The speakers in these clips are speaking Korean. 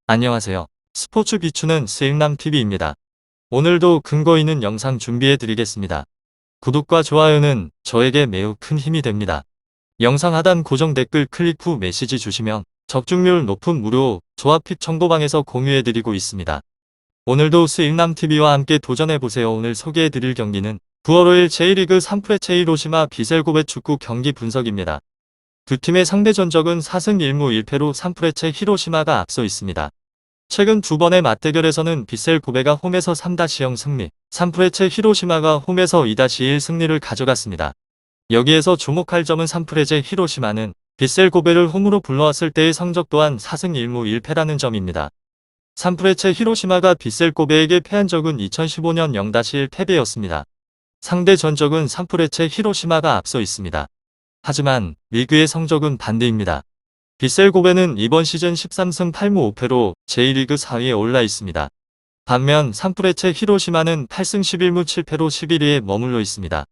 안녕하세요. 스포츠 비추는 스익남TV입니다. 오늘도 근거 있는 영상 준비해 드리겠습니다. 구독과 좋아요는 저에게 매우 큰 힘이 됩니다. 영상 하단 고정 댓글 클릭 후 메시지 주시면 적중률 높은 무료 조합픽 정보방에서 공유해 드리고 있습니다. 오늘도 스익남TV와 함께 도전해보세요. 오늘 소개해 드릴 경기는 9월 5일 제1리그 3프레체 히로시마 비셀고베 축구 경기 분석입니다. 두 팀의 상대 전적은 4승 1무 1패로 3프레체 히로시마가 앞서 있습니다. 최근 두 번의 맞대결에서는 빗셀 고베가 홈에서 3-0 승리, 3프레체 히로시마가 홈에서 2-1 승리를 가져갔습니다. 여기에서 주목할 점은 3프레체 히로시마는 빗셀 고베를 홈으로 불러왔을 때의 성적 또한 4승 1무 1패라는 점입니다. 3프레체 히로시마가 빗셀 고베에게 패한 적은 2015년 0-1 패배였습니다. 상대 전적은 3프레체 히로시마가 앞서 있습니다. 하지만 리그의 성적은 반대입니다. 빗셀 고베는 이번 시즌 13승 8무 5패로 제1리그 4위에 올라 있습니다. 반면 산프레체 히로시마는 8승 11무 7패로 11위에 머물러 있습니다.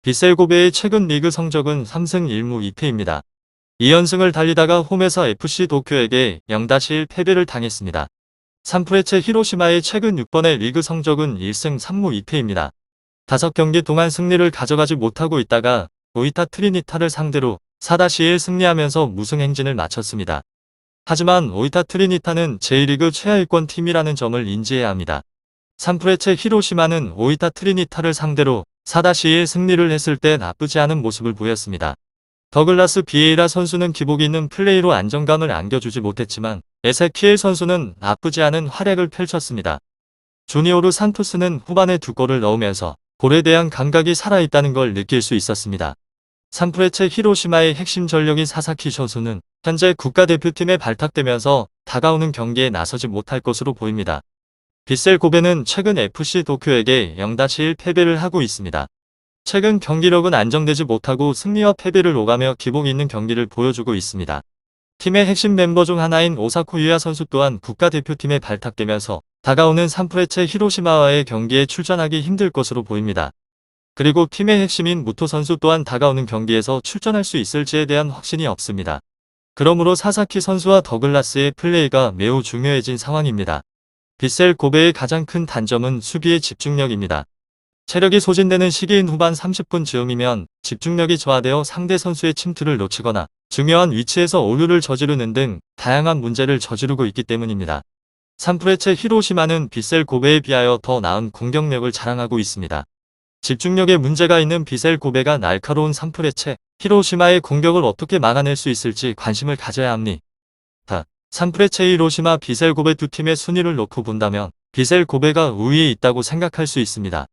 빗셀 고베의 최근 리그 성적은 3승 1무 2패입니다. 2연승을 달리다가 홈에서 FC 도쿄에게 0-1 패배를 당했습니다. 산프레체 히로시마의 최근 6번의 리그 성적은 1승 3무 2패입니다. 5경기 동안 승리를 가져가지 못하고 있다가 오이타 트리니타를 상대로 4-1 승리하면서 무승 행진을 마쳤습니다. 하지만 오이타 트리니타는 제1리그 최하위권 팀이라는 점을 인지해야 합니다. 산프레체 히로시마는 오이타 트리니타를 상대로 4-1 승리를 했을 때 나쁘지 않은 모습을 보였습니다. 더글라스 비에이라 선수는 기복 있는 플레이로 안정감을 안겨주지 못했지만 에세키엘 선수는 나쁘지 않은 활약을 펼쳤습니다. 주니오르 산토스는 후반에 2골을 넣으면서 볼에 대한 감각이 살아있다는 걸 느낄 수 있었습니다. 산프레체 히로시마의 핵심 전력인 사사키 선수는 현재 국가대표팀에 발탁되면서 다가오는 경기에 나서지 못할 것으로 보입니다. 빗셀 고베는 최근 FC 도쿄에게 0-1 패배를 하고 있습니다. 최근 경기력은 안정되지 못하고 승리와 패배를 오가며 기복 있는 경기를 보여주고 있습니다. 팀의 핵심 멤버 중 하나인 오사코 유야 선수 또한 국가대표팀에 발탁되면서 다가오는 산프레체 히로시마와의 경기에 출전하기 힘들 것으로 보입니다. 그리고 팀의 핵심인 무토 선수 또한 다가오는 경기에서 출전할 수 있을지에 대한 확신이 없습니다. 그러므로 사사키 선수와 더글라스의 플레이가 매우 중요해진 상황입니다. 빗셀 고베의 가장 큰 단점은 수비의 집중력입니다. 체력이 소진되는 시기인 후반 30분 즈음이면 집중력이 저하되어 상대 선수의 침투를 놓치거나 중요한 위치에서 오류를 저지르는 등 다양한 문제를 저지르고 있기 때문입니다. 산프레체 히로시마는 빗셀 고베에 비하여 더 나은 공격력을 자랑하고 있습니다. 집중력에 문제가 있는 빗셀 고베가 날카로운 산프레체 히로시마의 공격을 어떻게 막아낼 수 있을지 관심을 가져야 합니다. 산프레체 히로시마 빗셀 고베 두 팀의 순위를 놓고 본다면 빗셀 고베가 우위에 있다고 생각할 수 있습니다.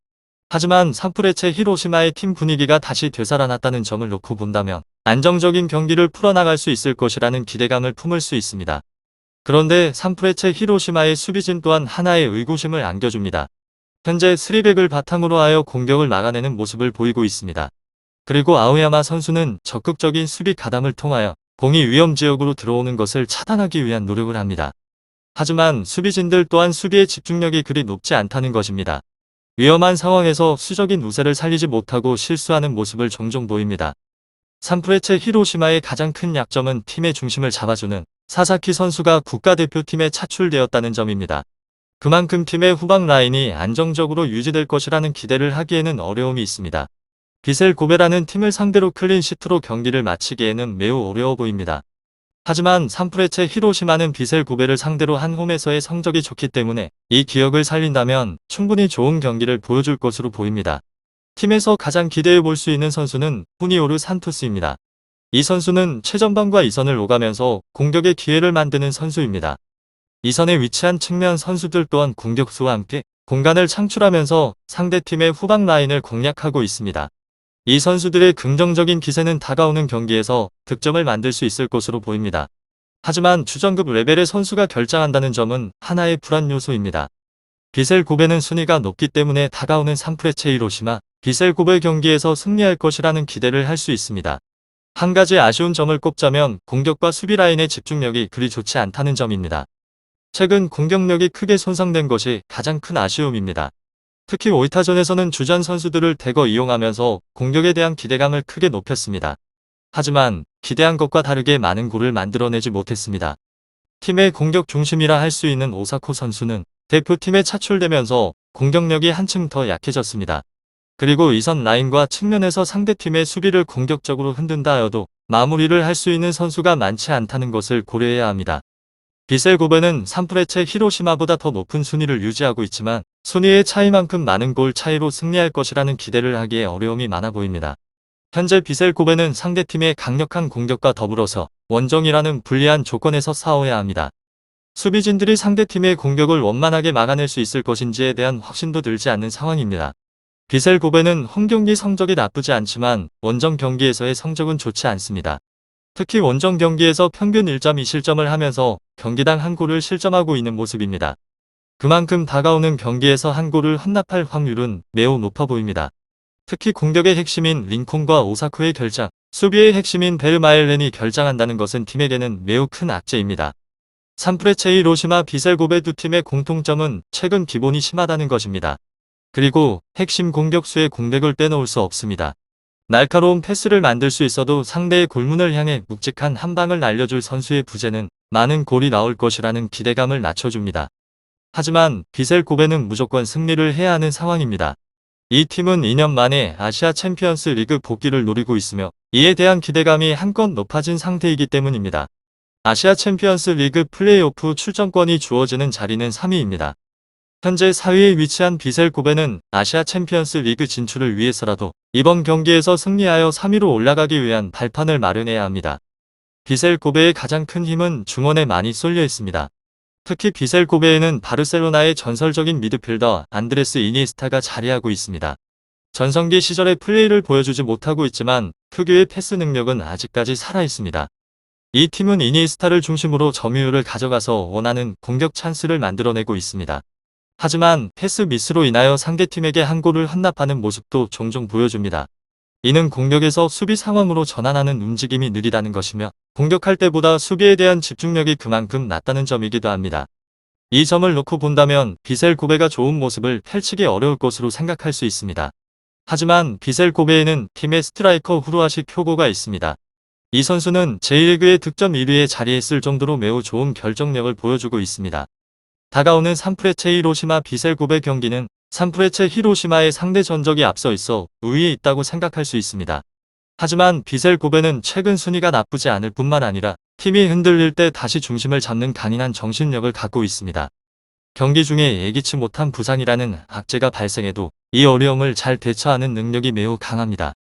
하지만 산프레체 히로시마의 팀 분위기가 다시 되살아났다는 점을 놓고 본다면 안정적인 경기를 풀어나갈 수 있을 것이라는 기대감을 품을 수 있습니다. 그런데 산프레체 히로시마의 수비진 또한 하나의 의구심을 안겨줍니다. 현재 3백을 바탕으로 하여 공격을 막아내는 모습을 보이고 있습니다. 그리고 아오야마 선수는 적극적인 수비 가담을 통하여 공이 위험지역으로 들어오는 것을 차단하기 위한 노력을 합니다. 하지만 수비진들 또한 수비의 집중력이 그리 높지 않다는 것입니다. 위험한 상황에서 수적인 우세를 살리지 못하고 실수하는 모습을 종종 보입니다. 산프레체 히로시마의 가장 큰 약점은 팀의 중심을 잡아주는 사사키 선수가 국가대표팀에 차출되었다는 점입니다. 그만큼 팀의 후방 라인이 안정적으로 유지될 것이라는 기대를 하기에는 어려움이 있습니다. 빗셀 고베라는 팀을 상대로 클린시트로 경기를 마치기에는 매우 어려워 보입니다. 하지만 산프레체 히로시마는 빗셀 고베를 상대로 한 홈에서의 성적이 좋기 때문에 이 기억을 살린다면 충분히 좋은 경기를 보여줄 것으로 보입니다. 팀에서 가장 기대해 볼 수 있는 선수는 후니오르 산토스입니다. 이 선수는 최전방과 이선을 오가면서 공격의 기회를 만드는 선수입니다. 이선에 위치한 측면 선수들 또한 공격수와 함께 공간을 창출하면서 상대팀의 후방 라인을 공략하고 있습니다. 이 선수들의 긍정적인 기세는 다가오는 경기에서 득점을 만들 수 있을 것으로 보입니다. 하지만 주전급 레벨의 선수가 결장한다는 점은 하나의 불안 요소입니다. 빗셀 고베는 순위가 높기 때문에 다가오는 산프레체 히로시마 빗셀 고베 경기에서 승리할 것이라는 기대를 할 수 있습니다. 한 가지 아쉬운 점을 꼽자면 공격과 수비 라인의 집중력이 그리 좋지 않다는 점입니다. 최근 공격력이 크게 손상된 것이 가장 큰 아쉬움입니다. 특히 오이타전에서는 주전 선수들을 대거 이용하면서 공격에 대한 기대감을 크게 높였습니다. 하지만 기대한 것과 다르게 많은 골을 만들어내지 못했습니다. 팀의 공격 중심이라 할 수 있는 오사코 선수는 대표팀에 차출되면서 공격력이 한층 더 약해졌습니다. 그리고 이선 라인과 측면에서 상대팀의 수비를 공격적으로 흔든다 하여도 마무리를 할 수 있는 선수가 많지 않다는 것을 고려해야 합니다. 비셀 고베는 산프레체 히로시마보다 더 높은 순위를 유지하고 있지만 순위의 차이만큼 많은 골 차이로 승리할 것이라는 기대를 하기에 어려움이 많아 보입니다. 현재 비셀 고베는 상대팀의 강력한 공격과 더불어서 원정이라는 불리한 조건에서 싸워야 합니다. 수비진들이 상대팀의 공격을 원만하게 막아낼 수 있을 것인지에 대한 확신도 들지 않는 상황입니다. 비셀 고베는 홈경기 성적이 나쁘지 않지만 원정 경기에서의 성적은 좋지 않습니다. 특히 원정 경기에서 평균 1.2실점을 하면서 경기당 한 골을 실점하고 있는 모습입니다. 그만큼 다가오는 경기에서 한 골을 헌납할 확률은 매우 높아 보입니다. 특히 공격의 핵심인 링콘과 오사쿠의 결장, 수비의 핵심인 베르마엘렌이 결장한다는 것은 팀에게는 매우 큰 악재입니다. 산프레체 히로시마 비셀 고베 두 팀의 공통점은 최근 기본이 심하다는 것입니다. 그리고 핵심 공격수의 공백을 빼놓을 수 없습니다. 날카로운 패스를 만들 수 있어도 상대의 골문을 향해 묵직한 한 방을 날려줄 선수의 부재는 많은 골이 나올 것이라는 기대감을 낮춰줍니다. 하지만 비셀 고베는 무조건 승리를 해야 하는 상황입니다. 이 팀은 2년 만에 아시아 챔피언스 리그 복귀를 노리고 있으며 이에 대한 기대감이 한껏 높아진 상태이기 때문입니다. 아시아 챔피언스 리그 플레이오프 출전권이 주어지는 자리는 3위입니다. 현재 4위에 위치한 비셀 고베는 아시아 챔피언스 리그 진출을 위해서라도 이번 경기에서 승리하여 3위로 올라가기 위한 발판을 마련해야 합니다. 비셀 고베의 가장 큰 힘은 중원에 많이 쏠려 있습니다. 특히 비셀 고베에는 바르셀로나의 전설적인 미드필더 안드레스 이니에스타가 자리하고 있습니다. 전성기 시절의 플레이를 보여주지 못하고 있지만 특유의 패스 능력은 아직까지 살아있습니다. 이 팀은 이니에스타를 중심으로 점유율을 가져가서 원하는 공격 찬스를 만들어내고 있습니다. 하지만 패스 미스로 인하여 상대팀에게 한 골을 헌납하는 모습도 종종 보여줍니다. 이는 공격에서 수비 상황으로 전환하는 움직임이 느리다는 것이며 공격할 때보다 수비에 대한 집중력이 그만큼 낮다는 점이기도 합니다. 이 점을 놓고 본다면 비셀 고베가 좋은 모습을 펼치기 어려울 것으로 생각할 수 있습니다. 하지만 비셀 고베에는 팀의 스트라이커 후루아시 쿄고가 있습니다. 이 선수는 제1리그의 득점 1위에 자리했을 정도로 매우 좋은 결정력을 보여주고 있습니다. 다가오는 산프레체 히로시마 비셀 고베 경기는 산프레체 히로시마의 상대 전적이 앞서 있어 우위에 있다고 생각할 수 있습니다. 하지만 비셀 고베는 최근 순위가 나쁘지 않을 뿐만 아니라 팀이 흔들릴 때 다시 중심을 잡는 강인한 정신력을 갖고 있습니다. 경기 중에 예기치 못한 부상이라는 악재가 발생해도 이 어려움을 잘 대처하는 능력이 매우 강합니다.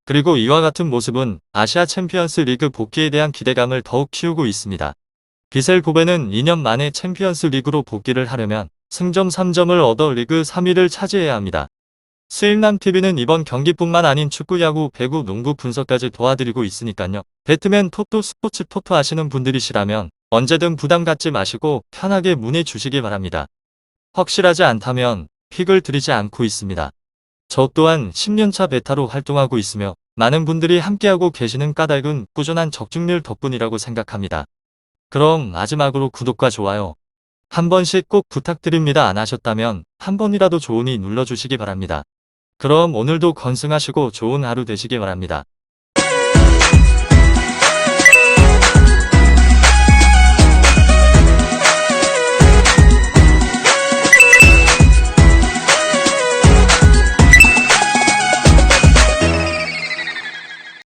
그리고 이와 같은 모습은 아시아 챔피언스 리그 복귀에 대한 기대감을 더욱 키우고 있습니다. 비셀 고베는 2년 만에 챔피언스 리그로 복귀를 하려면 승점 3점을 얻어 리그 3위를 차지해야 합니다. 수일남TV는 이번 경기뿐만 아닌 축구, 야구, 배구, 농구 분석까지 도와드리고 있으니까요. 배트맨 토토 스포츠 토토 하시는 분들이시라면 언제든 부담 갖지 마시고 편하게 문의 주시기 바랍니다. 확실하지 않다면 픽을 드리지 않고 있습니다. 저 또한 10년차 베타로 활동하고 있으며 많은 분들이 함께하고 계시는 까닭은 꾸준한 적중률 덕분이라고 생각합니다. 그럼 마지막으로 구독과 좋아요 한 번씩 꼭 부탁드립니다. 안 하셨다면 한 번이라도 좋으니 눌러주시기 바랍니다. 그럼 오늘도 건승하시고 좋은 하루 되시기 바랍니다.